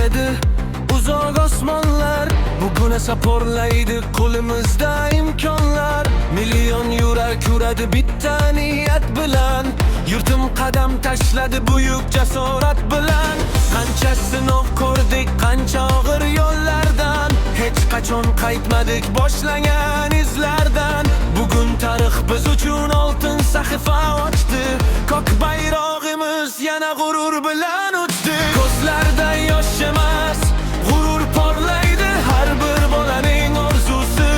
edi uzoq osmonlar. Bugun esa porlaydi qo'limizda imkonlar. Million yurak uradi bitta niyat bilan. Yurtim qadam tashladi buyuk jasorat bilan. Qancha sinov ko'rdik, qancha og'ir yo'llardan. Hech qachon qaytmadik boshlangan izlardan. Bugun tarix biz uchun oltin sahifa ochdi. Ko'k bayrog'imiz yana g'urur bilan uchdi. Ko'zlarda yosh emas, g'urur porlaydi. Har bir bolaning orzusi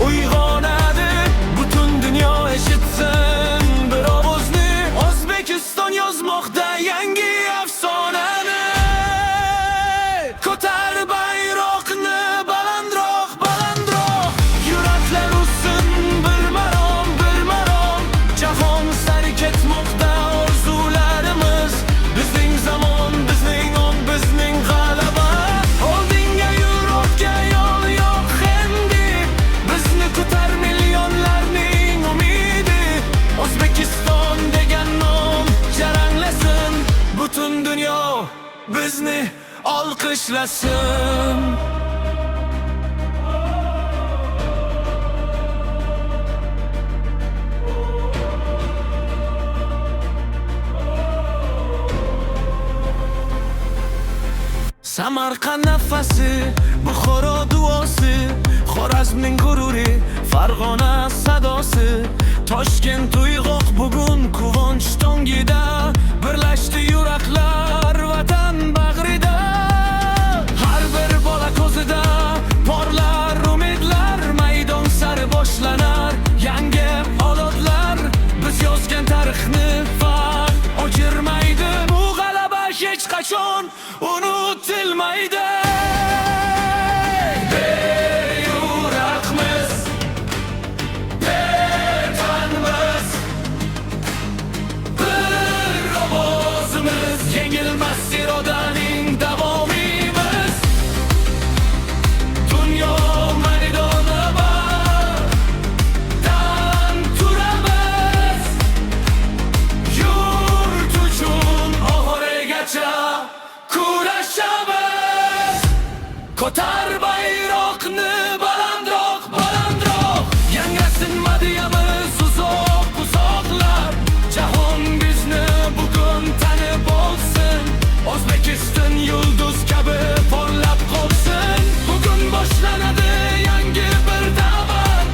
uyg'onadi. Butun dunyo eshitsin bir ovozni. O'zbekiston yozmoqda yangi afsonani. Ko'tar bayroqni balandroq, balandroq. Yuraklar ursin bir marom, bir marom. Jahon sari ketmoqda orzularimiz. Bizning zamon, bizning on, bizning g'alaba. Oldinga yur, ortga yo'l yo'q endi. Bizni kutar millionlarning umidi. O'zbekiston degan nom jaranglasin. Butun dunyo bizni olqishlasin. Samarqand nafasi, Buxoro duosi, Xorazmning g'ururi, Farg'ona sadosi. Toshkent uyg'oq bugun quvonch tongida. Birlashdi yuraklar vatan bag'rida. Har bir bola ko'zida porlar umidlar. Maydon sari boshlanar yangi avlodlar. Biz yozgan tarixni vaqt o'chirmaydi. Bu g'alaba hech qachon unutilmaydi. Beyurakmiz, betanmiz, bir ovozimiz. Yengilmas irodaning davomimiz. Dunyo maydonida dan turamiz. Yurt uchun oxirigacha kurashamiz. Ko'tar bayroqni balandroq, balandroq. Yangrasin madhiyamiz uzoq, uzoqlar. Jahon bizni bugun tanib olsin. O'zbekiston yulduz kabi porlab qolsin. Bugun boshlanadi yangi bir davr.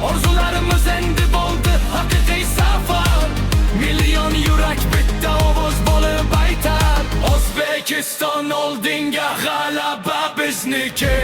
Orzularimiz endi bo'ldi haqiqiy safar. Million yurak bitta ovoz bo'lib aytar. O'zbekiston oldinga, g'alaba bizniki.